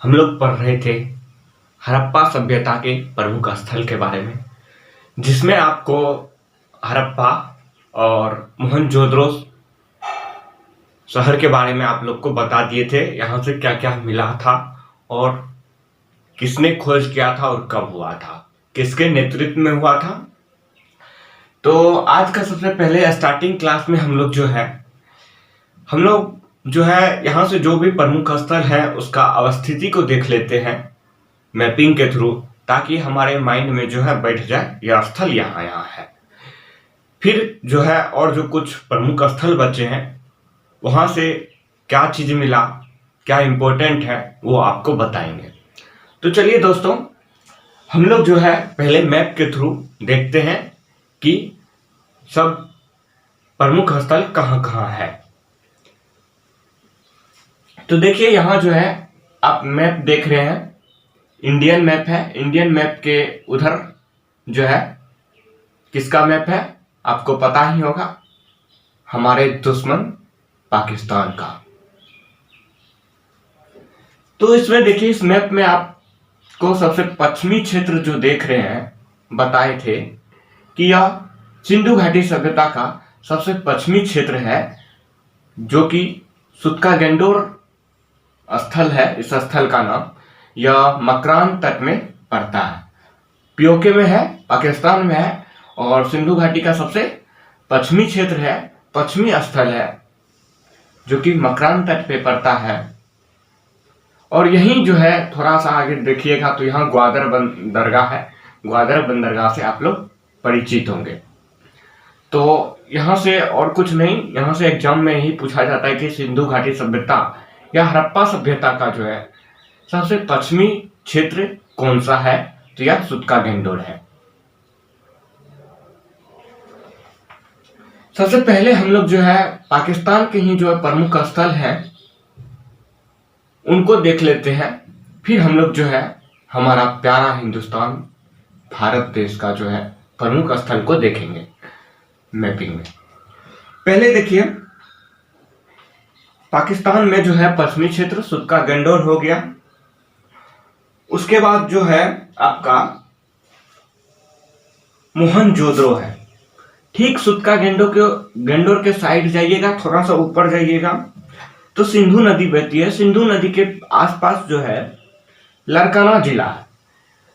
हम लोग पढ़ रहे थे हड़प्पा सभ्यता के प्रमुख स्थल के बारे में, जिसमें आपको हड़प्पा और मोहनजोदड़ो शहर के बारे में आप लोग को बता दिए थे। यहाँ से क्या क्या मिला था और किसने खोज किया था और कब हुआ था, किसके नेतृत्व में हुआ था। तो आज का सबसे पहले स्टार्टिंग क्लास में हम लोग जो है यहाँ से जो भी प्रमुख स्थल है उसका अवस्थिति को देख लेते हैं मैपिंग के थ्रू, ताकि हमारे माइंड में जो है बैठ जाए यह स्थल यहाँ है। फिर जो है और जो कुछ प्रमुख स्थल बचे हैं वहां से क्या चीज मिला, क्या इंपॉर्टेंट है, वो आपको बताएंगे। तो चलिए दोस्तों, हम लोग जो है पहले मैप के थ्रू देखते हैं कि सब प्रमुख स्थल कहाँ कहाँ है। तो देखिए यहाँ जो है आप मैप देख रहे हैं, इंडियन मैप है। इंडियन मैप के उधर जो है किसका मैप है आपको पता ही होगा, हमारे दुश्मन पाकिस्तान का। तो इसमें देखिए इस मैप में आपको सबसे पश्चिमी क्षेत्र जो देख रहे हैं बताए थे कि यह सिंधु घाटी सभ्यता का सबसे पश्चिमी क्षेत्र है, जो कि सुत्का-गेंडोर स्थल है। इस स्थल का नाम यह मकरान तट में पड़ता है, पीओके में है, पाकिस्तान में है, और सिंधु घाटी का सबसे पश्चिमी क्षेत्र है, पश्चिमी स्थल है, जो कि मकरान तट पे पड़ता है। और यहीं जो है थोड़ा सा आगे देखिएगा तो यहाँ ग्वादर बंदरगाह है। ग्वादर बंदरगाह से आप लोग परिचित होंगे। तो यहाँ से और कुछ नहीं, यहाँ से एग्जाम में ही पूछा जाता है कि सिंधु घाटी सभ्यता या हड़प्पा सभ्यता का जो है सबसे पश्चिमी क्षेत्र कौन सा है, तो यह सुत्का-गेंडोर है। सबसे पहले हम लोग जो है पाकिस्तान के ही जो है प्रमुख स्थल हैं उनको देख लेते हैं, फिर हम लोग जो है हमारा प्यारा हिंदुस्तान भारत देश का जो है प्रमुख स्थल को देखेंगे मैपिंग में। पहले देखिए पाकिस्तान में जो है पश्चिमी क्षेत्र सुत्का-गेंडोर हो गया। उसके बाद जो है आपका मोहनजोदड़ो है। ठीक सुत्का-गेंडोर के साइड जाइएगा, थोड़ा सा ऊपर जाइएगा तो सिंधु नदी बहती है। सिंधु नदी के आसपास जो है लरकाना जिला है।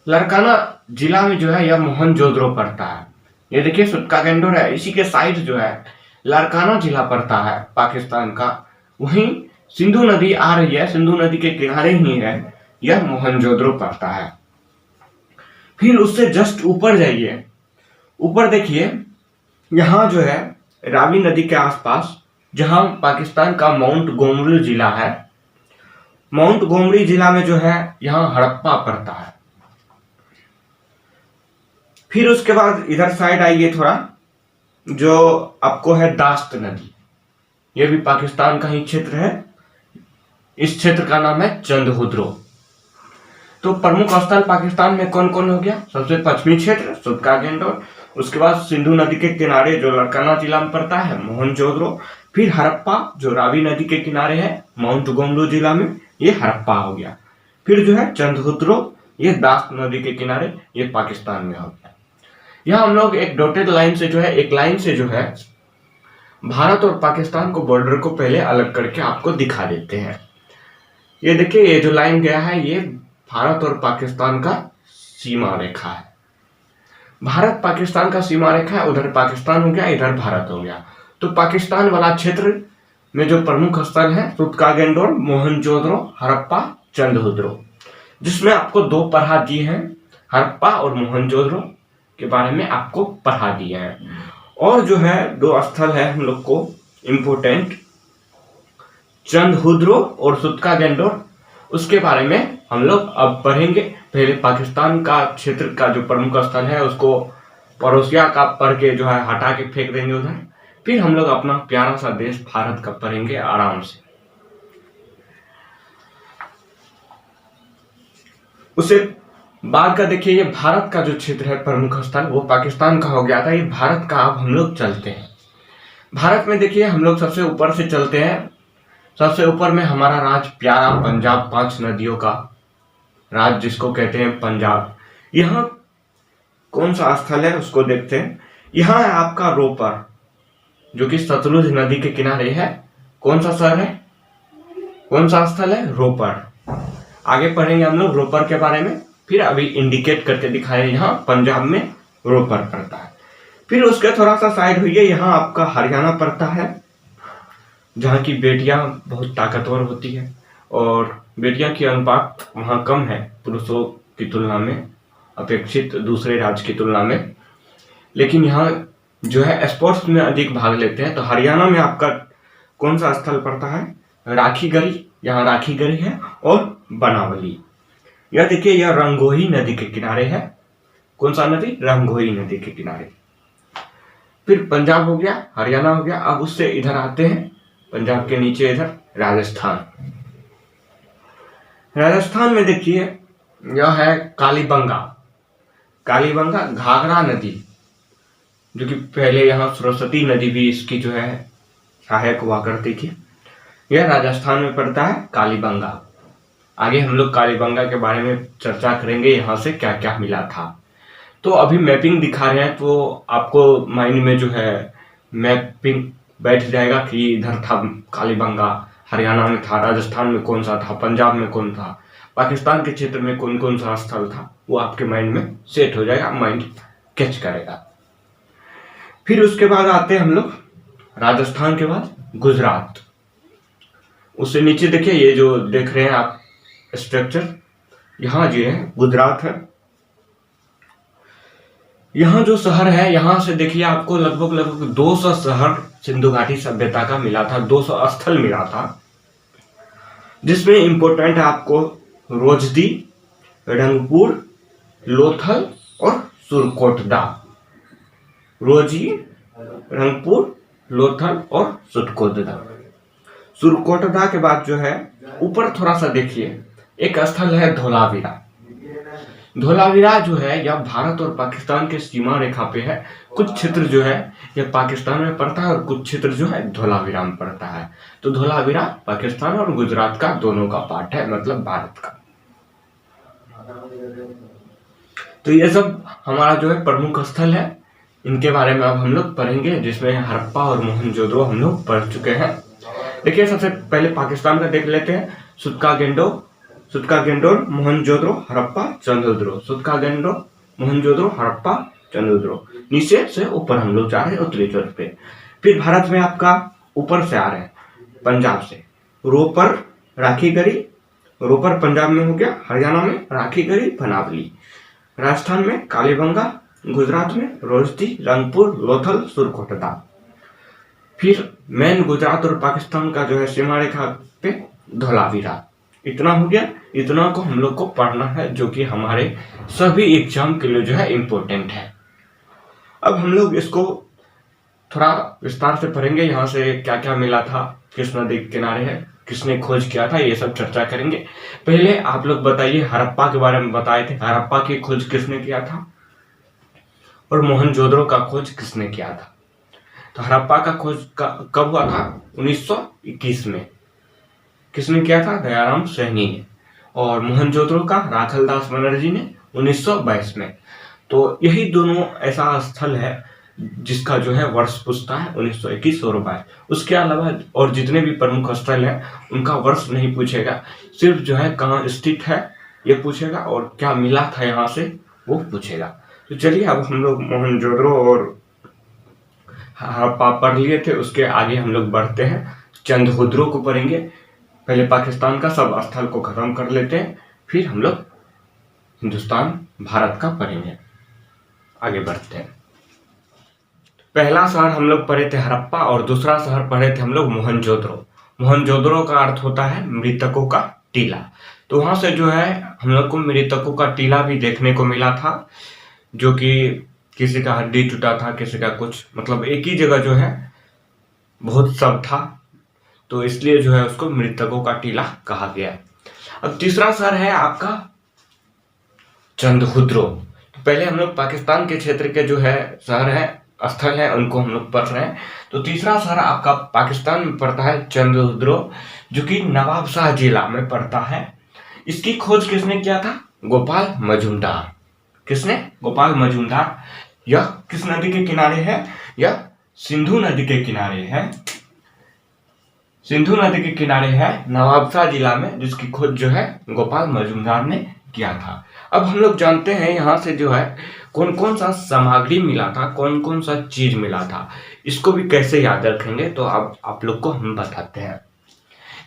लरकाना जिला में जो है यह मोहनजोदड़ो पड़ता है। ये देखिए सुत्का-गेंडोर है, इसी के साइड जो है लरकाना जिला पड़ता है पाकिस्तान का। वहीं सिंधु नदी आ रही है, सिंधु नदी के किनारे ही है यह मोहनजोदड़ो पड़ता है। फिर उससे जस्ट ऊपर जाइए, ऊपर देखिए यहाँ जो है रावी नदी के आसपास जहां पाकिस्तान का माउंट गोमरी जिला है, माउंट गोमरी जिला में जो है यहाँ हड़प्पा पड़ता है। फिर उसके बाद इधर साइड आइए थोड़ा, जो आपको है दास्त नदी, यह भी पाकिस्तान का ही क्षेत्र है। इस क्षेत्र का नाम है चंदहुद्रो। तो प्रमुख स्थल पाकिस्तान में कौन कौन हो गया, सबसे पश्चिमी क्षेत्र सुत्का-गेंडोर, उसके बाद सिंधु नदी के किनारे जो लरकाना जिला में पड़ता है मोहनजोदड़ो, फिर हड़प्पा जो रावी नदी के किनारे है माउंट गोमरू जिला में, ये हड़प्पा हो गया। फिर जो है चंदहुद्रो, ये दास्त नदी के किनारे, ये पाकिस्तान में हो गया। यहाँ हम लोग एक डॉटेड लाइन से जो है, एक लाइन से जो है भारत और पाकिस्तान को बॉर्डर को पहले अलग करके आपको दिखा देते हैं। ये देखिए ये जो लाइन गया है ये भारत और पाकिस्तान का सीमा रेखा है। भारत पाकिस्तान का सीमा रेखा है, उधर पाकिस्तान हो गया, इधर भारत हो गया। तो पाकिस्तान वाला क्षेत्र में जो प्रमुख स्थल है सुत्का-गेंडोर, मोहनजोदड़ो, हड़प्पा, चंदहुद्रो, जिसमें आपको दो पढ़ा दिए हैं, हड़प्पा और मोहनजोदड़ो के बारे में आपको पढ़ा दिए हैं। और जो है दो स्थल है हम लोग को इम्पोर्टेंट, चंदहुद्रो और सुत्का-गेंडोर, उसके बारे में हम लोग अब पढ़ेंगे। पहले पाकिस्तान का क्षेत्र का जो प्रमुख स्थल है उसको पड़ोसिया का पढ़ के जो है हटा के फेंक देंगे उधर, फिर हम लोग अपना प्यारा सा देश भारत का पढ़ेंगे आराम से। उसे बाद का देखिए ये भारत का जो क्षेत्र है प्रमुख स्थल वो पाकिस्तान का हो गया था, ये भारत का। अब हम लोग चलते हैं भारत में। देखिए हम लोग सबसे ऊपर से चलते हैं, सबसे ऊपर में हमारा राज्य प्यारा पंजाब 5 नदियों का राज्य जिसको कहते हैं पंजाब। यहाँ कौन सा स्थल है उसको देखते हैं। यहाँ है आपका रोपर, जो कि सतलुज नदी के किनारे है। कौन सा शहर है, कौन सा स्थल है, रोपर। आगे पढ़ेंगे हम लोग रोपर के बारे में, फिर अभी इंडिकेट करके दिखाए यहाँ पंजाब में रोपर पड़ता है। फिर उसके थोड़ा सा साइड हुई, यहाँ आपका हरियाणा पड़ता है, जहाँ की बेटियां बहुत ताकतवर होती है और बेटियां की अनुपात वहाँ कम है पुरुषों की तुलना में, अपेक्षित दूसरे राज्य की तुलना में। लेकिन यहाँ जो है स्पोर्ट्स में अधिक भाग लेते हैं। तो हरियाणा में आपका कौन सा स्थल पड़ता है, राखीगढ़ी, यहाँ राखीगढ़ी है और बनावली। यह देखिए, यह रंगोही नदी के किनारे है। कौन सा नदी, रंगोही नदी के किनारे। फिर पंजाब हो गया, हरियाणा हो गया। अब उससे इधर आते हैं, पंजाब के नीचे इधर राजस्थान। राजस्थान में देखिए, यह है कालीबंगा। कालीबंगा घाघरा नदी, जो कि पहले यहाँ सरस्वती नदी भी इसकी जो है सहायक हुआ करती थी। यह राजस्थान में पड़ता है कालीबंगा। आगे हम लोग कालीबंगा के बारे में चर्चा करेंगे, यहाँ से क्या क्या मिला था। तो अभी मैपिंग दिखा रहे हैं, तो आपको माइंड में जो है मैपिंग बैठ जाएगा कि इधर था कालीबंगा, हरियाणा में था, राजस्थान में कौन सा था, पंजाब में कौन था, पाकिस्तान के क्षेत्र में कौन कौन सा स्थल था, वो आपके माइंड में सेट हो जाएगा, माइंड कैच करेगा। फिर उसके बाद आते हैं हम लोग राजस्थान के बाद गुजरात। उससे नीचे देखिए, ये जो देख रहे हैं आप स्ट्रक्चर, यहाँ जो है गुजरात है। यहाँ जो शहर है, यहाँ से देखिए आपको लगभग 200 शहर सिंधु घाटी सभ्यता का मिला था, 200 स्थल मिला था, जिसमें इंपॉर्टेंट है आपको रोजदी, रंगपुर, लोथल और सुरकोटदा। रोजी, रंगपुर, लोथल और सुरकोटदा। सुरकोटदा के बाद जो है ऊपर थोड़ा सा देखिए, एक स्थल है धोलावीरा। धोलावीरा जो है यह भारत और पाकिस्तान के सीमा रेखा पे है। कुछ क्षेत्र जो है यह पाकिस्तान में पड़ता है और कुछ क्षेत्र जो है धोलावीरा में पड़ता है। तो धोलावीरा पाकिस्तान और गुजरात का दोनों का पार्ट है, मतलब भारत का। तो ये सब हमारा जो है प्रमुख स्थल है, इनके बारे में अब हम लोग पढ़ेंगे, जिसमें हड़प्पा और मोहनजोदड़ो हम लोग पढ़ चुके हैं। देखिए, सबसे पहले पाकिस्तान का देख लेते हैं। सुत्का-गेंडोर, मोहनजोदड़ो, हड़प्पा, चंद्रद्रो। सुत्का-गेंडोर, मोहनजोदड़ो, हड़प्पा, चंद्रद्रो। नीचे से ऊपर हम लोग जा रहे हैं, उत्तरी तौर पे। फिर भारत में आपका ऊपर से आ रहे हैं, पंजाब से रोपर, राखीगढ़ी। रोपर पंजाब में हो गया, हरियाणा में राखीगढ़ी, बनावली, राजस्थान में कालीबंगा, गुजरात में रोजदी, रंगपुर, लोथल, सुरकोटदा। फिर मेन गुजरात और पाकिस्तान का जो है सीमा रेखा पे धोलावीरा। इतना हो गया, इतना को हम लोग को पढ़ना है, जो कि हमारे सभी एग्जाम के लिए जो है इम्पोर्टेंट है। अब हम लोग इसको थोड़ा विस्तार से पढ़ेंगे, यहाँ से क्या क्या मिला था, किस नदी के किनारे है, किसने खोज किया था, ये सब चर्चा करेंगे। पहले आप लोग बताइए, हड़प्पा के बारे में बताए थे, हड़प्पा की खोज किसने किया था और मोहनजोदड़ो का खोज किसने किया था। तो हड़प्पा का खोज कब हुआ था, 1921 में। किसने किया था, दयाराम सैनी ने। और मोहनजोदड़ो का राखलदास बनर्जी ने 1922 में। तो यही दोनों ऐसा स्थल है जिसका जो है वर्ष पूछता है 1921 और 22। उसके अलावा और जितने भी प्रमुख स्थल हैं उनका वर्ष नहीं पूछेगा, सिर्फ जो है कहाँ स्थित है ये पूछेगा और क्या मिला था यहाँ से वो पूछेगा। तो चलिए, अब हम लोग मोहनजोदड़ो और हड़प्पा पढ़ लिए थे, उसके आगे हम लोग बढ़ते हैं, चंद्रहुद्रो को पढ़ेंगे। पहले पाकिस्तान का सब स्थल को खत्म कर लेते हैं, फिर हम लोग हिंदुस्तान भारत का पढ़ेंगे। आगे बढ़ते हैं। पहला शहर हम लोग पढ़े थे हड़प्पा और दूसरा शहर पढ़े थे हम लोग मोहनजोदड़ो। मोहनजोदड़ो का अर्थ होता है मृतकों का टीला। तो वहां से जो है हम लोग को मृतकों का टीला भी देखने को मिला था, जो कि किसी का हड्डी टूटा था, किसी का कुछ, मतलब एक ही जगह जो है बहुत सब था, तो इसलिए जो है उसको मृतकों का टीला कहा गया। अब तीसरा शहर है आपका चंद्रहुद्रो। तो पहले हम लोग पाकिस्तान के क्षेत्र के जो है शहर है, स्थल है, उनको हम लोग पढ़ रहे हैं। तो तीसरा शहर आपका पाकिस्तान में पड़ता है चंद्रहुद्रो, जो कि नवाबशाह जिला में पड़ता है। इसकी खोज किसने किया था? गोपाल मजूमदार। किसने? गोपाल मजूमदार। यह किस नदी के किनारे है? यह सिंधु नदी के किनारे है। सिंधु नदी के किनारे है नवाबशाह जिला में, जिसकी खोज जो है गोपाल मजूमदार ने किया था। अब हम लोग जानते हैं यहाँ से जो है कौन कौन सा सामग्री मिला था, कौन कौन सा चीज मिला था, इसको भी कैसे याद रखेंगे तो अब आप लोग को हम बताते हैं।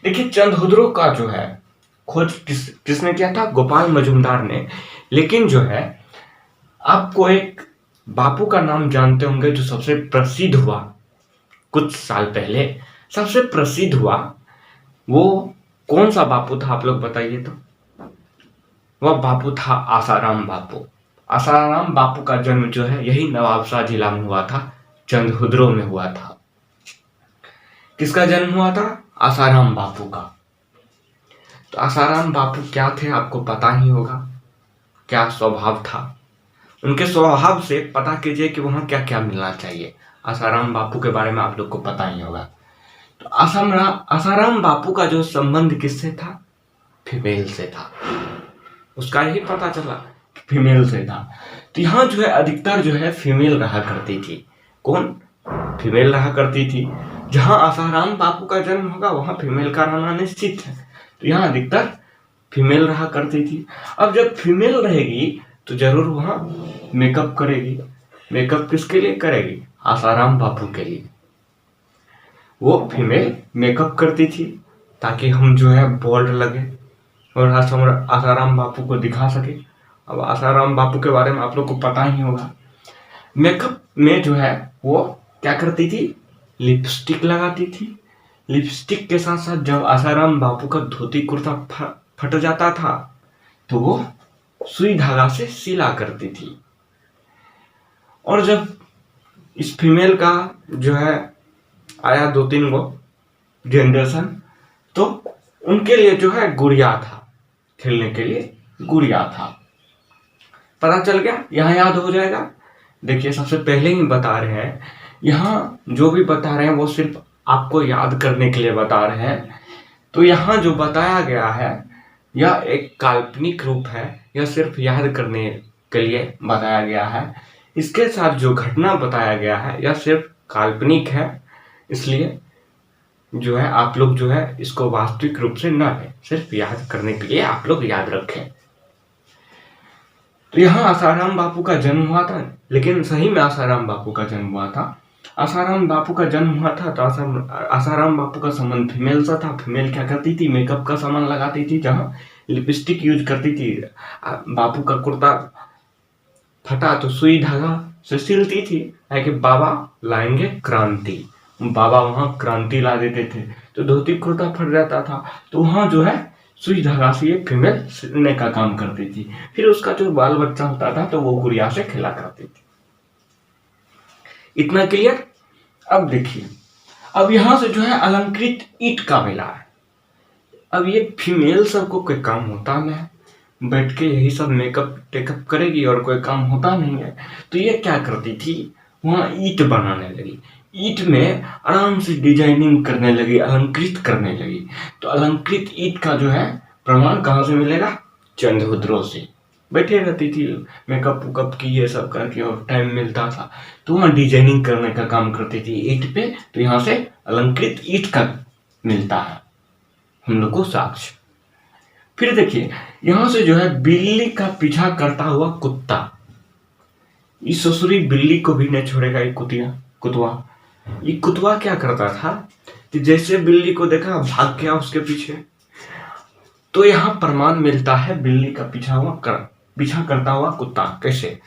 देखिए, चंद्रहुदरो का जो है खोज किसने किया था? गोपाल मजूमदार ने। लेकिन जो है आपको एक बापू का नाम जानते होंगे जो सबसे प्रसिद्ध हुआ कुछ साल पहले, सबसे प्रसिद्ध हुआ, वो कौन सा बापू था आप लोग बताइए तो? वह बापू था आसाराम बापू। आसाराम बापू का जन्म जो है यही नवाबशाह जिला में हुआ था, चंद्रहुदरो में हुआ था। किसका जन्म हुआ था? आसाराम बापू का। तो आसाराम बापू क्या थे आपको पता ही होगा, क्या स्वभाव था। उनके स्वभाव से पता कीजिए कि वहां क्या क्या मिलना चाहिए। आसाराम बापू के बारे में आप लोग को पता ही होगा। तो आसाराम बापू का जो संबंध किससे था? फीमेल से था। उसका ही पता चला कि फीमेल से था। तो यहाँ जो है अधिकतर जो है फीमेल रहा करती थी। कौन? फीमेल रहा करती थी। जहां आसाराम बापू का जन्म होगा वहां फीमेल का रहना निश्चित है। तो यहाँ अधिकतर फीमेल रहा करती थी। अब जब फीमेल रहेगी तो जरूर वहां मेकअप करेगी। मेकअप किसके लिए करेगी? आसाराम बापू के लिए। वो फीमेल मेकअप करती थी ताकि हम जो है बोल्ड लगे और आसाराम बापू को दिखा सके। अब आसाराम बापू के बारे में आप लोग को पता ही होगा। मेकअप में जो है वो क्या करती थी? लिपस्टिक लगाती थी। लिपस्टिक के साथ साथ जब आसाराम बापू का धोती कुर्ता फट जाता था तो वो सुई धागा से सिला करती थी। और जब इस फीमेल का जो है आया 2-3 गो जनरेशन, तो उनके लिए जो है गुड़िया था, खेलने के लिए गुड़िया था। पता चल गया? यहाँ याद हो जाएगा। देखिए, सबसे पहले ही बता रहे हैं, यहाँ जो भी बता रहे हैं वो सिर्फ आपको याद करने के लिए बता रहे हैं। तो यहाँ जो बताया गया है यह एक काल्पनिक रूप है, यह सिर्फ याद करने के लिए बताया गया है। इसके साथ जो घटना बताया गया है यह सिर्फ काल्पनिक है, इसलिए जो है आप लोग जो है इसको वास्तविक रूप से न लें, सिर्फ याद करने के लिए आप लोग याद रखें। तो यहाँ आसाराम बापू का जन्म हुआ था, लेकिन सही में आसाराम बापू का जन्म हुआ था। आसाराम बापू का जन्म हुआ था तो आसाराम बापू का संबंध फीमेल से था। फीमेल क्या करती थी? मेकअप का सामान लगाती थी, जहाँ लिपस्टिक यूज करती थी। बापू का कुर्ता फटा तो सुई धागा से सिलती थी, कि बाबा लाएंगे क्रांति। बाबा वहां क्रांति ला देते थे। तो धोती कुर्ता फट जाता था तो वहां जो है सुई धागा से ये फीमेल सिलने का काम करती थी। फिर उसका जो बाल बच्चा होता था तो वो गुड़िया से खेला करती थी। इतना क्लियर? अब देखिए, अब यहां से जो है अलंकृत ईंट का मिला है। अब ये फीमेल सबको कोई काम होता नहीं है, बैठ के यही सब मेकअप टेकअप करेगी और कोई काम होता नहीं है। तो ये क्या करती थी? वहां ईंट बनाने लगी। ईंट में आराम से डिजाइनिंग करने लगी, अलंकृत करने लगी। तो अलंकृत ईंट का जो है प्रमाण कहाँ से मिलेगा? चंद्रहुदरो से। बैठे रहती थी, मेकअप वेकअप की ये सब करके, और टाइम मिलता था तो वहाँ डिजाइनिंग करने का काम करती थी ईंट पे। तो यहाँ से अलंकृत ईंट का मिलता है हम लोग को साक्ष्य। फिर देखिए, यहाँ से जो है बिल्ली का पीछा करता हुआ कुत्ता। इस ससुरी बिल्ली को भी नहीं छोड़ेगा ये कुतवा। ये कुतवा क्या करता था कि जैसे बिल्ली को देखा भाग गया उसके पीछे। तो यहाँ प्रमाण मिलता है बिल्ली का पीछा करता हुआ कुत्ता। कैसे?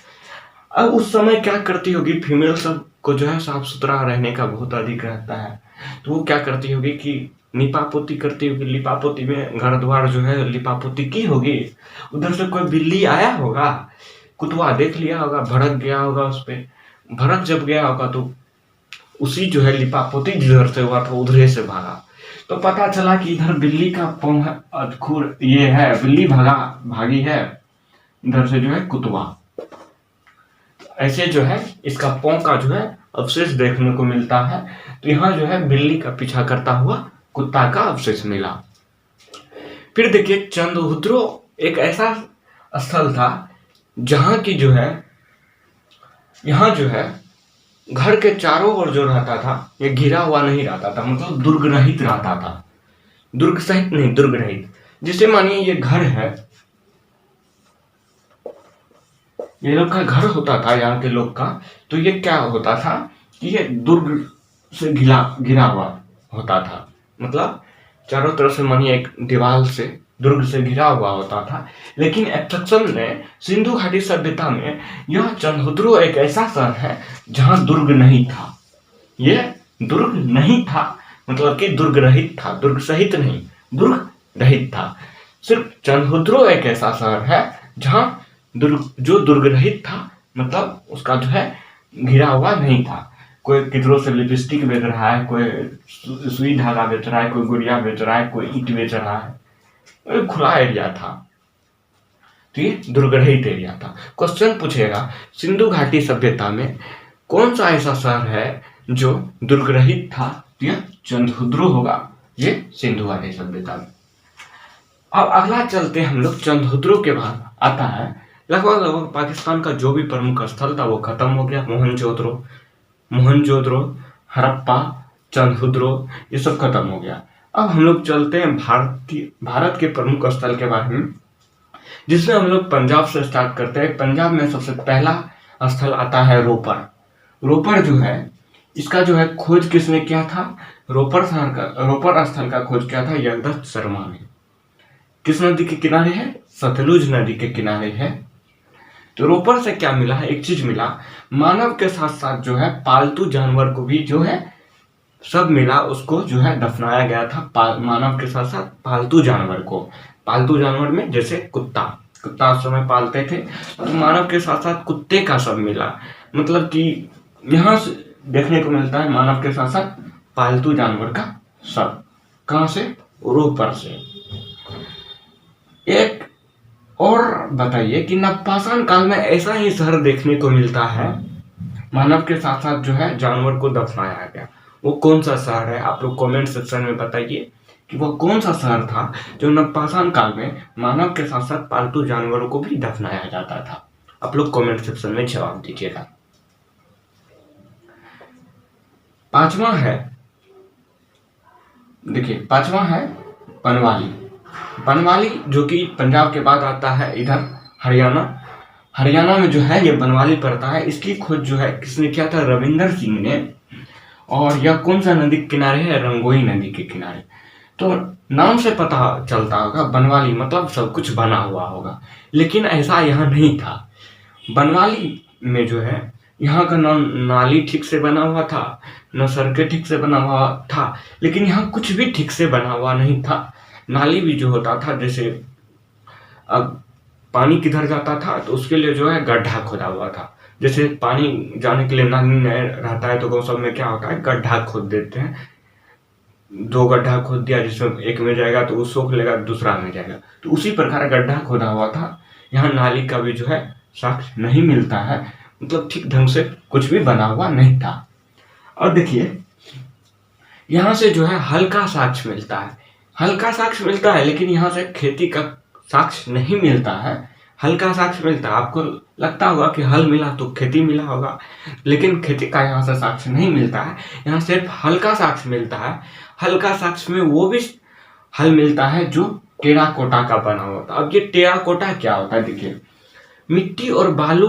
अब उस समय क्या करती होगी? फीमेल सब को जो है साफ सुथरा रहने का बहुत अधिक रहता है, तो वो क्या करती होगी कि लिपापोती करती होगी। लिपापोती में घर द्वार जो है लिपापोती की होगी। उधर से कोई बिल्ली आया होगा, कुतवा देख लिया होगा, भड़क गया होगा उस पे। भड़क जब गया होगा तो उसी जो है लिपापोती जिधर से हुआ था उधरे से भागा। तो पता चला कि इधर बिल्ली का पौं अधखूर ये है, बिल्ली भागी है, इधर से जो है कुतवा। ऐसे जो है इसका पौं का जो है अवशेष देखने को मिलता है। तो यहाँ जो है बिल्ली का पीछा करता हुआ कुत्ता का अवशेष मिला। फिर देखिए चंद्रहुद्रो एक ऐसा स्थल था जहां की जो है, यहाँ जो है घर के चारों ओर जो रहता था ये घिरा हुआ नहीं रहता था, मतलब दुर्ग रहित रहता था, दुर्ग सहित नहीं, दुर्ग रहित। जिसे मानिए ये घर है, ये लोग का घर होता था यहाँ के लोग का, तो ये क्या होता था कि ये दुर्ग से घिरा हुआ होता था, मतलब चारों तरफ से मानिए एक दीवार से दुर्ग से घिरा हुआ होता था। लेकिन एक्सेप्शन में सिंधु घाटी सभ्यता में यह चंद्रहुद्रो एक ऐसा शहर है जहां दुर्ग नहीं था। ये दुर्ग नहीं था, मतलब कि दुर्ग रहित था, दुर्ग सहित नहीं, दुर्ग रहित था। सिर्फ चंद्रहुद्रो एक ऐसा शहर है जहां दुर्ग रहित था, मतलब उसका जो है घिरा हुआ नहीं था। कोई किधरों से लिपस्टिक बेच रहा है, कोई सुई धागा बेच रहा है, कोई गुड़िया बेच रहा है, कोई ईंट बेच रहा है, खुला एरिया था, तो ये दुर्ग रहित एरिया था। क्वेश्चन पूछेगा सिंधु घाटी सभ्यता में कौन सा ऐसा शहर है जो दुर्ग रहित था, तो यह चंद्रहुद्रो होगा, ये सिंधु घाटी सभ्यता में। अब अगला चलते हम लोग, चंद्रहुद्रो के बाद आता है लगभग पाकिस्तान का जो भी प्रमुख स्थल था वो खत्म हो गया। मोहनजोदड़ो, हड़प्पा, चंद्रहुद्रो, ये सब खत्म हो गया। अब हम लोग चलते हैं भारत के प्रमुख स्थल के बारे में, जिसमें हम लोग पंजाब से स्टार्ट करते हैं। पंजाब में सबसे पहला स्थल आता है रोपड़। रोपड़ जो है, इसका जो है खोज किसने किया था? रोपड़ स्थल का खोज किया था यगदत्त शर्मा ने। किस नदी के किनारे है? सतलुज नदी के किनारे है। तो रोपड़ से क्या मिला है? एक चीज मिला, मानव के साथ साथ जो है पालतू जानवर को भी जो है सब मिला, उसको जो है दफनाया गया था। मानव के साथ साथ पालतू जानवर को, पालतू जानवर में जैसे कुत्ता उस समय पालते थे, तो मानव के साथ साथ कुत्ते का सब मिला। मतलब कि यहाँ से देखने को मिलता है मानव के साथ साथ पालतू जानवर का सब। कहां से? रोपड़ से। एक और बताइए कि नवपाषाण काल में ऐसा ही शहर देखने को मिलता है, मानव के साथ साथ जो है जानवर को दफनाया गया, वो कौन सा शहर है? आप लोग कमेंट सेक्शन में बताइए कि वो कौन सा शहर था जो नवपाषाण काल में मानव के साथ साथ पालतू जानवरों को भी दफनाया जाता था। आप लोग कमेंट सेक्शन में जवाब दीजिएगा। पांचवा है, देखिए पांचवा है बनवाली। बनवाली जो कि पंजाब के बाद आता है इधर हरियाणा में जो है ये बनवाली पड़ता है। इसकी खोज जो है किसने किया था? रविंदर सिंह ने। और यह कौन सा नदी के किनारे है? रंगोई नदी के किनारे। तो नाम से पता चलता होगा बनवाली मतलब सब कुछ बना हुआ होगा, लेकिन ऐसा यहाँ नहीं था। बनवाली में जो है यहाँ का न नाली ठीक से बना हुआ था, न सड़कें ठीक से बना हुआ था, लेकिन यहाँ कुछ भी ठीक से बना हुआ नहीं था। नाली भी जो होता था, जैसे अब पानी किधर जाता था तो उसके लिए जो है गड्ढा खोदा हुआ था। जैसे पानी जाने के लिए नाली में रहता है तो गाँव सब में क्या होता है, गड्ढा खोद देते हैं। 2 गड्ढा खोद दिया, जिसमें एक में जाएगा तो वो सोख लेगा, दूसरा में जाएगा, तो उसी प्रकार गड्ढा खोदा हुआ था। यहाँ नाली का भी जो है साक्ष्य नहीं मिलता है, मतलब ठीक ढंग से कुछ भी बना हुआ नहीं था। और देखिए यहाँ से जो है हल्का साक्ष्य मिलता है, लेकिन यहाँ से खेती का साक्ष्य नहीं मिलता है। हल्का साक्ष्य मिलता है, आपको लगता होगा कि हल मिला तो खेती मिला होगा, लेकिन खेती का यहाँ से साक्ष्य नहीं मिलता है। यहाँ सिर्फ हल्का साक्ष्य मिलता है। हल्का साक्ष्य में वो भी हल मिलता है जो टेराकोटा का बना होता है। अब ये टेराकोटा क्या होता है? देखिए मिट्टी और बालू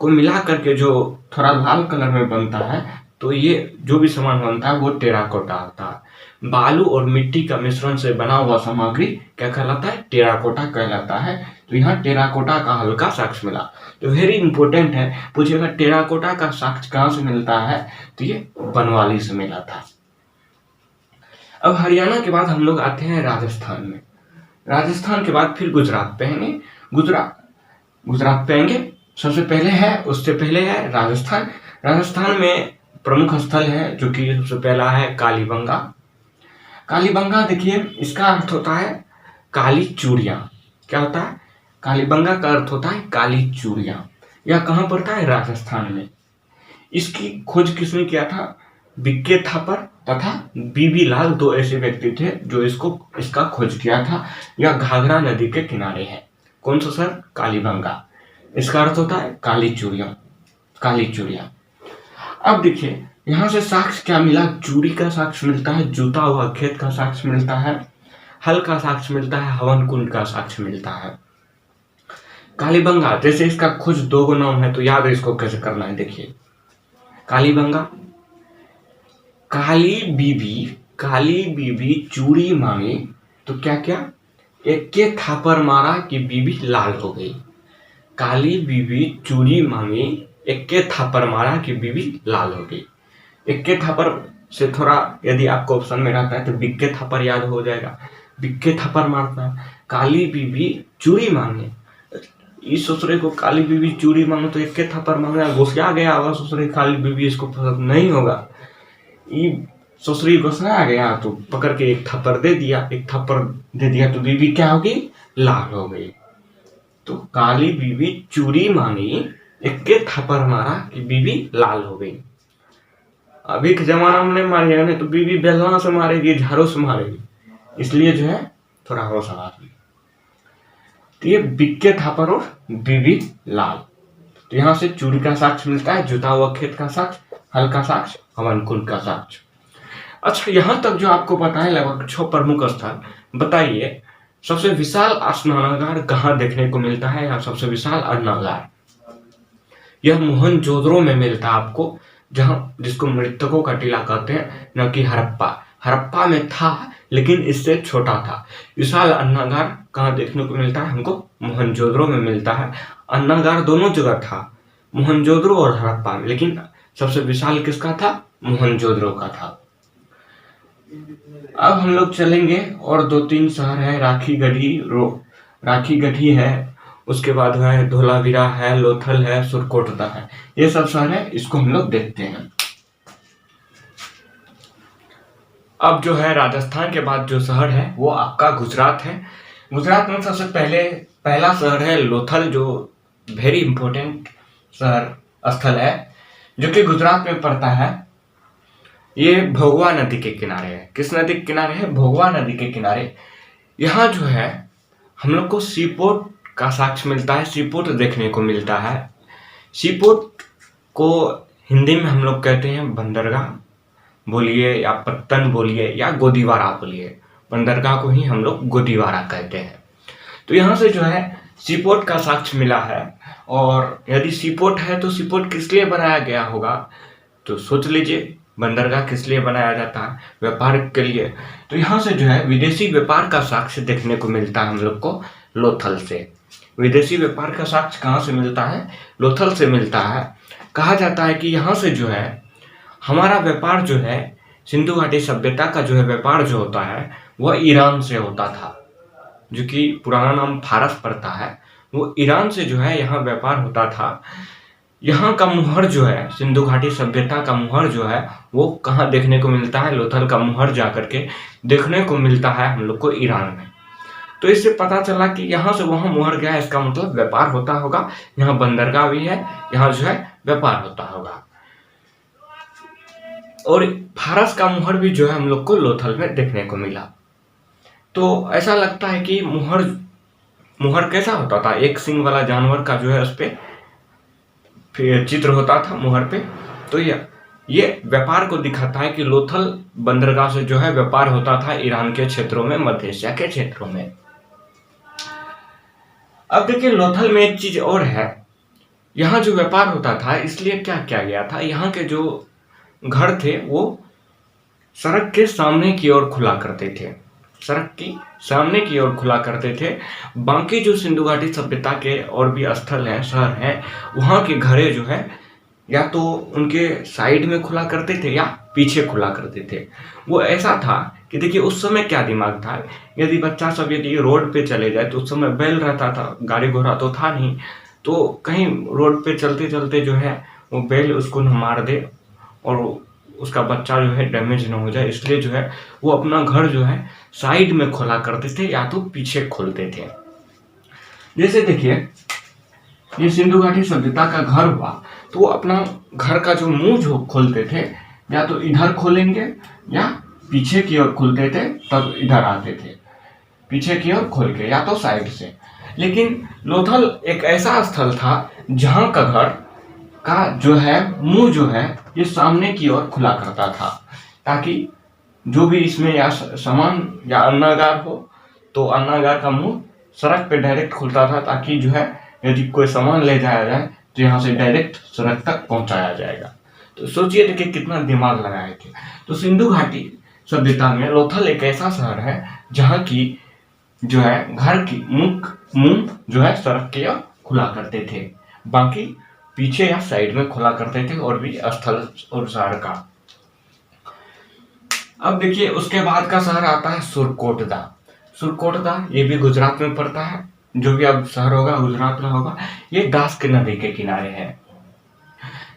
को मिला करके जो थोड़ा लाल कलर में बनता है, तो ये जो भी सामान बनता है वो टेराकोटा होता है। बालू और मिट्टी का मिश्रण से बना हुआ सामग्री क्या कहलाता है? टेराकोटा कहलाता है। तो यहाँ टेराकोटा का हल्का साक्ष्य मिला, तो वेरी इंपॉर्टेंट है, पूछेगा टेराकोटा का साक्ष्य कहाँ से मिलता है? तो ये बनवाली से मिला था। अब हरियाणा के बाद हम लोग आते हैं राजस्थान में। राजस्थान के बाद फिर गुजरात पे आएंगे। गुजरात पे आएंगे, सबसे पहले है, उससे पहले है राजस्थान। राजस्थान में प्रमुख स्थल है जो कि सबसे पहला है कालीबंगा। कालीबंगा देखिए इसका अर्थ होता है काली चूड़ियां। क्या होता है? कालीबंगा का अर्थ होता है काली चूड़ियां। यह कहाँ पड़ता है? राजस्थान में। इसकी खोज किसने किया था? बिक्के थापर तथा बीबी लाल दो ऐसे व्यक्ति थे जो इसका खोज किया था। यह घाघरा नदी के किनारे है। कौन सा शहर? कालीबंगा। इसका अर्थ होता है काली चूड़ियां, काली चूड़ियां। अब देखिए यहां से साक्ष्य क्या मिला? चूड़ी का साक्ष्य मिलता है, जुता हुआ खेत का साक्ष्य मिलता है, हल का साक्ष्य मिलता है, हवन कुंड का साक्ष्य मिलता है। कालीबंगा, जैसे इसका कुछ दो गो नाम है तो याद है इसको कैसे करना है। देखिए कालीबंगा, काली बीबी चूड़ी मांगी तो क्या क्या? एक के थापर मारा कि बीबी लाल हो गई। काली बीबी चूड़ी मांगी, एक के थापर मारा कि बीबी लाल हो गई। एक के थापर से थोड़ा यदि आपको ऑप्शन में रहता है तो बिक्के थापर याद हो जाएगा। बिक्के थापर मारता है। काली बीबी चूड़ी मांगे, इस ससुरे को काली बीबी चूड़ी मांगे तो एक के थापर मांगे, घुसिया गया होगा ससुरे, काली बीबी इसको पसंद नहीं होगा, ये ससुरी घुसिया गया तो पकड़ के एक थप्पड़ दे दिया, एक थप्पड़ दे दिया तो बीबी क्या होगी? लाल हो गई। तो काली बीबी चूड़ी मांगी, एक के थप्पड़ मारा कि बीबी लाल हो गई। अभी के जमाना में नहीं मारेगा, नहीं तो बीबी बेलना से मारेगी, झाड़ू से मारेगी, इसलिए जो है थोड़ा होश आ रही। तो ये बिक्के थापर और बीबी लाल। तो यहां से चूड़ी का साक्ष्य मिलता है, जुता हुआ खेत का साक्ष्य, हल का साक्ष्य, हवन कुंड का साक्ष्य। अच्छा, यहां तक जो आपको पता है लगभग 6 प्रमुख स्थल। बताइए सबसे विशाल स्नानागार कहाँ देखने को मिलता है? या सबसे विशाल स्नानागार यह मोहनजोदड़ो में मिलता है आपको, जहां जिसको मृतकों का टीला कहते हैं, न कि हड़प्पा। हड़प्पा में था लेकिन इससे छोटा था। विशाल अन्नागार कहाँ देखने को मिलता है? हमको मोहनजोदड़ो में मिलता है। अन्नागार दोनों जगह था, मोहनजोदड़ो और हड़प्पा में, लेकिन सबसे विशाल किसका था? मोहनजोदड़ो का था। अब हम लोग चलेंगे और 2-3 शहर है, राखी गढ़ी है, उसके बाद है धोलावीरा है, लोथल है, सुरकोटदा है, ये सब शहर है, इसको हम लोग देखते हैं। अब जो है राजस्थान के बाद जो शहर है वो आपका गुजरात है। गुजरात में सबसे पहला शहर है लोथल, जो वेरी इंपॉर्टेंट शहर स्थल है, जो कि गुजरात में पड़ता है। ये भोगवा नदी के किनारे है। किस नदी के किनारे है? भोगवा नदी के किनारे। यहाँ जो है हम लोग को सी पोर्ट का साक्ष्य मिलता है, सी पोर्ट देखने को मिलता है। सी पोर्ट को हिंदी में हम लोग कहते हैं बंदरगाह बोलिए या पत्तन बोलिए या गोदीवारा बोलिए, बंदरगाह को ही हम लोग गोदीवारा कहते हैं। तो यहाँ से जो है सीपोर्ट का साक्ष्य मिला है। और यदि सीपोर्ट है तो सीपोर्ट किस लिए बनाया गया होगा? तो सोच लीजिए, बंदरगाह किस लिए बनाया जाता है? व्यापार के लिए। तो यहाँ से जो है विदेशी व्यापार का साक्ष्य देखने को मिलता है हम लोग को लोथल से। विदेशी व्यापार का साक्ष्य कहाँ से मिलता है? लोथल से मिलता है। कहा जाता है कि यहाँ से जो है हमारा व्यापार जो है, सिंधु घाटी सभ्यता का जो है व्यापार जो होता है वह ईरान से होता था, जो कि पुराना नाम फारस पड़ता है। वो ईरान से जो है यहाँ व्यापार होता था। यहाँ का मुहर जो है, सिंधु घाटी सभ्यता का मुहर जो है वो कहाँ देखने को मिलता है? लोथल का मुहर जाकर के देखने को मिलता है हम लोग को ईरान में। तो इससे पता चला कि यहाँ से वहाँ मुहर गया, इसका मतलब व्यापार होता होगा। यहाँ बंदरगाह भी है, यहाँ जो है व्यापार होता होगा। और फारस का मुहर भी जो है हम लोग को लोथल में देखने को मिला। तो ऐसा लगता है कि मुहर कैसा होता था? एक सिंग वाला जानवर का जो है उस पे चित्र होता था मुहर पे। तो ये व्यापार को दिखाता है कि लोथल बंदरगाह से जो है व्यापार होता था ईरान के क्षेत्रों में, मध्य एशिया के क्षेत्रों में। अब देखिए लोथल में एक चीज और है, यहाँ जो व्यापार होता था इसलिए क्या किया गया था, यहाँ के जो घर थे वो सड़क के सामने की ओर खुला करते थे, सड़क की सामने की ओर खुला करते थे। बाकी जो सिंधु घाटी सभ्यता के और भी स्थल हैं, शहर हैं, वहाँ के घरे जो है या तो उनके साइड में खुला करते थे या पीछे खुला करते थे। वो ऐसा था कि देखिए उस समय क्या दिमाग था, यदि बच्चा सब यदि रोड पे चले जाए तो उस समय बैल रहता था, गाड़ी घोड़ा तो था नहीं, तो कहीं रोड पे चलते चलते जो है वो बैल उसको न मार दे और उसका बच्चा जो है डैमेज ना हो जाए, इसलिए जो है वो अपना घर जो है साइड में खोला करते थे या तो पीछे खोलते थे। जैसे देखिए ये सिंधु घाटी सभ्यता का घर हुआ तो वो अपना घर का जो मुंह जो खोलते थे या तो इधर खोलेंगे या पीछे की ओर खुलते थे तब इधर आते थे, पीछे की ओर खोल के या तो साइड से। लेकिन लोथल एक ऐसा स्थल था जहां का घर का जो है मुंह जो है ये सामने की ओर खुला करता था, ताकि जो भी इसमें या सामान या अन्नागार हो तो अन्नागार का मुंह सड़क पे डायरेक्ट खुलता था, ताकि जो है यदि कोई सामान ले जाया जाए तो यहाँ से डायरेक्ट सड़क तक पहुंचाया जाएगा। तो सोचिए देखिए कितना दिमाग लगाए थे। तो सिंधु घाटी सभ्यता में लोथल एक ऐसा शहर है जहाँ की जो है घर की मुंह जो है सड़क के ओर खुला करते थे, बाकी पीछे या साइड में खुला करते थे और भी स्थल और शहर का। अब देखिए उसके बाद का शहर आता है सुरकोटदा। सुरकोटदा ये भी गुजरात में पड़ता है, जो भी अब शहर होगा गुजरात में होगा। ये दास की नदी के किनारे है।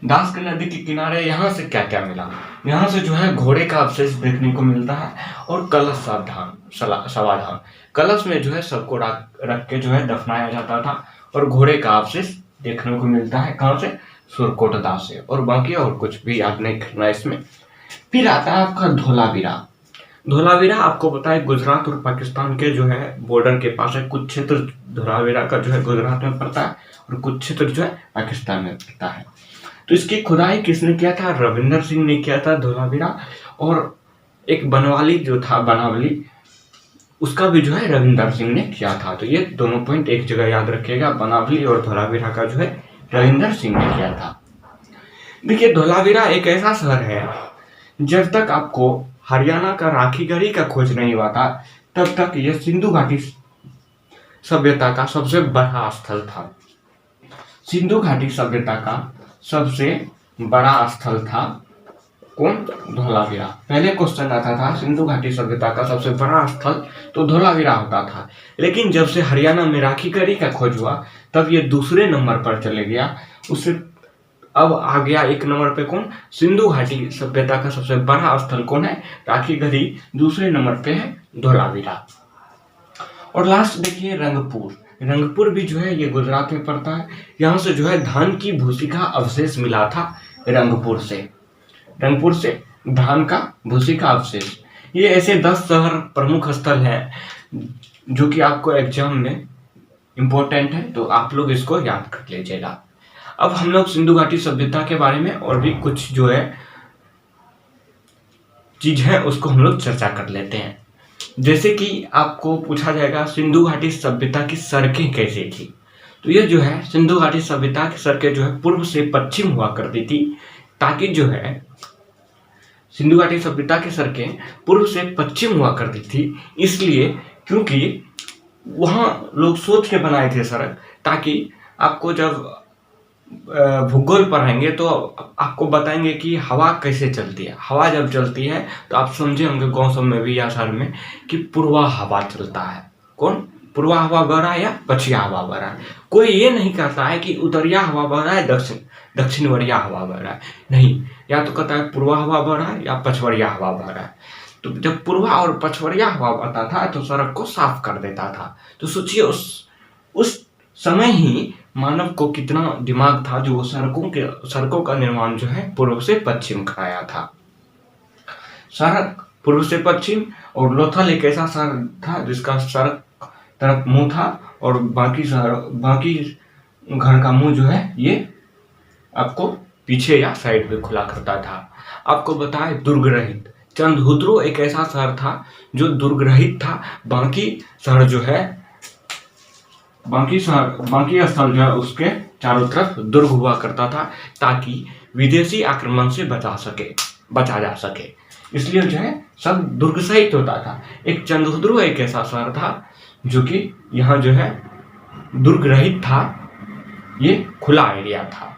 दास की नदी के किनारे यहाँ से क्या क्या मिला, यहाँ से जो है घोड़े का अवशेष देखने को मिलता है और कलश समाधान। कलश में जो है सबको रख के जो है दफनाया जाता था और घोड़े का अवशेष देखने को मिलता है। कहाँ से? सुरकोटदा से। और बाकी और कुछ भी याद नहीं करना इसमें। फिर आता है आपका धोलावीरा। धोलावीरा आपको पता है गुजरात और पाकिस्तान के जो है बॉर्डर के पास है। कुछ क्षेत्र धोलावीरा का जो है गुजरात में पड़ता है और कुछ क्षेत्र जो है पाकिस्तान में पड़ता है। तो इसकी खुदाई किसने किया था? रविंदर सिंह ने किया था धोलावीरा। और एक बनवाली जो था बनावली, उसका भी जो है रविंदर सिंह ने किया था। तो ये दोनों पॉइंट एक जगह याद रखिएगा, बनावली और धोलावीरा का जो है रविंदर सिंह ने किया था। देखिए धोलावीरा एक ऐसा शहर है, जब तक आपको हरियाणा का राखीगढ़ी का खोज नहीं हुआ था तब तक यह सिंधु घाटी सभ्यता का सबसे बड़ा स्थल था। सिंधु घाटी सभ्यता का सबसे बड़ा स्थल था कौन? धोलावीरा। पहले क्वेश्चन आता था सिंधु घाटी सभ्यता का सबसे बड़ा स्थल, तो धोलावीरा होता था। लेकिन जब से हरियाणा में राखीगढ़ी का खोज हुआ तब ये दूसरे नंबर पर चले गया। उससे अब आ गया एक नंबर पे कौन? सिंधु घाटी सभ्यता का सबसे बड़ा स्थल कौन है? राखीगढ़ी। दूसरे नंबर पे है धोलावीरा। और लास्ट देखिए रंगपुर। रंगपुर भी जो है ये गुजरात में पड़ता है। यहाँ से जो है धान की भूसी का अवशेष मिला था रंगपुर से। रंगपुर से धान का भूसी का अवशेष। ये ऐसे 10 शहर प्रमुख स्थल हैं जो कि आपको एग्जाम में इम्पोर्टेंट है, तो आप लोग इसको याद कर लीजिएगा। अब हम लोग सिंधु घाटी सभ्यता के बारे में और भी कुछ जो है चीज है उसको हम लोग चर्चा कर लेते हैं। जैसे कि आपको पूछा जाएगा सिंधु घाटी सभ्यता की सड़कें कैसी थी, तो ये जो है सिंधु घाटी सभ्यता की सड़कें जो है पूर्व से पश्चिम हुआ करती थी, ताकि जो है सिंधु घाटी सभ्यता की सड़कें पूर्व से पश्चिम हुआ करती थी, इसलिए क्योंकि वहाँ लोग सोच के बनाए थे सड़क, ताकि आपको जब भूगोल पढ़ाएंगे तो आपको बताएंगे कि हवा कैसे चलती है। हवा जब चलती है तो आप समझे होंगे गाँव सब में भी या शहर में कि पूर्वा हवा चलता है। कौन? पूर्वा हवा बह रहा है या पछिया हवा बह रहा है। कोई ये नहीं कहता है कि उत्तरिया हवा बह रहा है दक्षिण वरिया हवा बह रहा है, नहीं। या तो कहता है पूर्वा हवा बह रहा है या पछवरिया हवा बह रहा है। तो जब पूर्वा और पछवरिया हवा बहता था तो सड़क को साफ कर देता था। तो सोचिए उस समय ही मानव को कितना दिमाग था जो सड़कों का निर्माण जो है पूर्व से पश्चिम कराया था। सड़क पूर्व से पश्चिम। और लोथल एक ऐसा शहर था जिसका सड़क तरफ मुंह था और बाकी घर का मुंह जो है ये आपको पीछे या साइड पे खुला करता था। आपको बताए दुर्ग रहित। चंदहुद्रो एक ऐसा शहर था जो दुर्ग रहित था। बाकी शहर जो है बाकी स्थल जो है उसके चारों तरफ दुर्ग हुआ करता था, ताकि विदेशी आक्रमण से बचा जा सके। इसलिए जो है सब दुर्ग सहित होता था। एक चंदहुद्रो एक ऐसा शहर था जो कि यहाँ जो है दुर्ग रहित था, ये खुला एरिया था।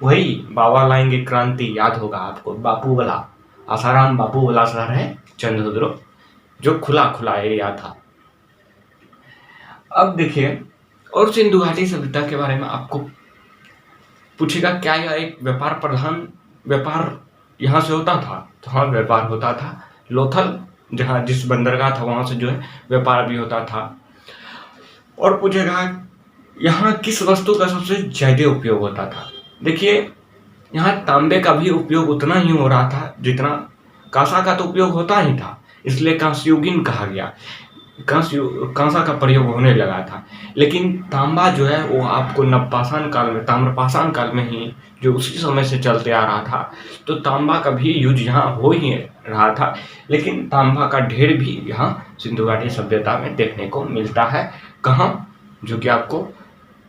वही बाबा लाएंगे क्रांति याद होगा आपको, बापू वाला आसाराम बापू वाला शहर है चंदहुद्रो, जो खुला एरिया था। अब देखिए और सिंधु घाटी सभ्यता के बारे में आपको पूछेगा क्या यह एक व्यापार यहाँ से होता था? तो हाँ, व्यापार होता था। लोथल जहाँ जिस बंदरगाह था वहां से जो है व्यापार भी होता था। और पूछेगा यहाँ किस वस्तु का सबसे ज्यादा उपयोग होता था? देखिए यहाँ तांबे का भी उपयोग उतना ही हो रहा था जितना कांसा का तो उपयोग होता ही था, इसलिए कांस्ययुगीन कहा गया। कांसा का प्रयोग होने लगा था, लेकिन तांबा जो है वो आपको नवपाषाण काल में, ताम्रपाषाण काल में ही जो उसी समय से चलते आ रहा था, तो तांबा का भी यूज यहाँ हो ही रहा था। लेकिन तांबा का ढेर भी यहाँ सिंधु घाटी सभ्यता में देखने को मिलता है। कहाँ? जो कि आपको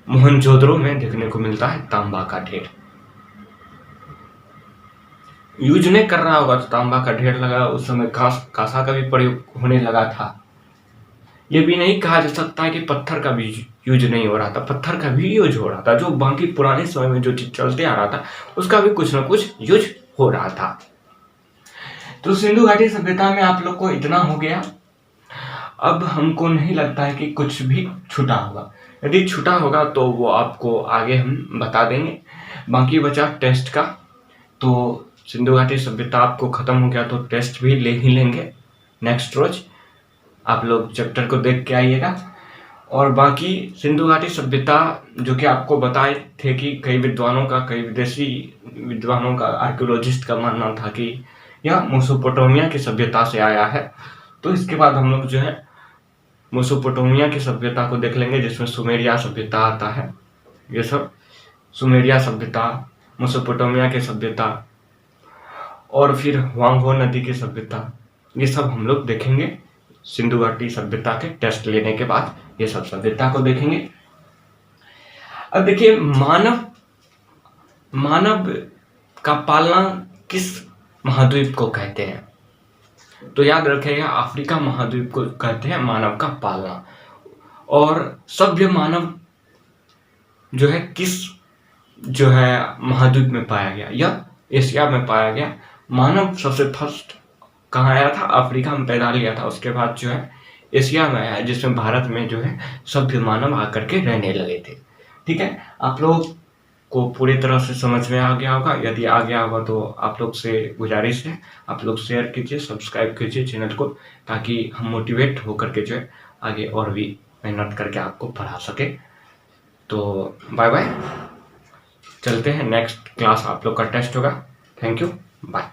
मोहनजोदड़ो में देखने को मिलता है तांबा का ढेर। यूज नहीं कर रहा होगा तो तांबा का ढेर लगा, उस समय कांसा का भी प्रयोग होने लगा था। ये भी नहीं कहा जा सकता है कि पत्थर का भी यूज नहीं हो रहा था, पत्थर का भी यूज हो रहा था। जो बाकी पुराने समय में जो चीज चलते आ रहा था उसका भी कुछ ना कुछ यूज हो रहा था। तो सिंधु घाटी सभ्यता में आप लोग को इतना हो गया। अब हमको नहीं लगता है कि कुछ भी छूटा होगा, यदि छूटा होगा तो वो आपको आगे हम बता देंगे। बाकी बचा टेस्ट का, तो सिंधु घाटी सभ्यता आपको खत्म हो गया तो टेस्ट भी ले ही लेंगे नेक्स्ट रोज। आप लोग चैप्टर को देख के आइएगा। और बाकी सिंधु घाटी सभ्यता जो कि आपको बताए थे कि कई विद्वानों का, कई विदेशी विद्वानों का, आर्कियोलॉजिस्ट का मानना था कि यह मेसोपोटामिया की सभ्यता से आया है। तो इसके बाद हम लोग जो है मेसोपोटामिया की सभ्यता को देख लेंगे, जिसमें सुमेरिया सभ्यता आता है। ये सब सुमेरिया सभ्यता, मेसोपोटामिया की सभ्यता और फिर हुआंग नदी की सभ्यता, ये सब हम लोग देखेंगे। सिंधु घाटी सभ्यता के टेस्ट लेने के बाद ये सब सभ्यता को देखेंगे। अब देखिए, मानव का पालना किस महाद्वीप को कहते हैं? तो याद रखिएगा, अफ्रीका महाद्वीप को कहते हैं मानव का पालना। और सभ्य मानव जो है किस जो है महाद्वीप में पाया गया? यह एशिया में पाया गया। मानव सबसे फर्स्ट कहाँ आया था? अफ्रीका में पैदा लिया था, उसके बाद जो है एशिया में आया, जिसमें भारत में जो है सभ्य मानव आकर के रहने लगे थे। ठीक है, आप लोग को पूरी तरह से समझ में आ गया होगा। यदि आ गया होगा तो आप लोग से गुजारिश है, आप लोग शेयर कीजिए, सब्सक्राइब कीजिए चैनल को, ताकि हम मोटिवेट होकर के जो है आगे और भी मेहनत करके आपको पढ़ा सके। तो बाय बाय, चलते हैं, नेक्स्ट क्लास आप लोग का टेस्ट होगा। Thank you, bye.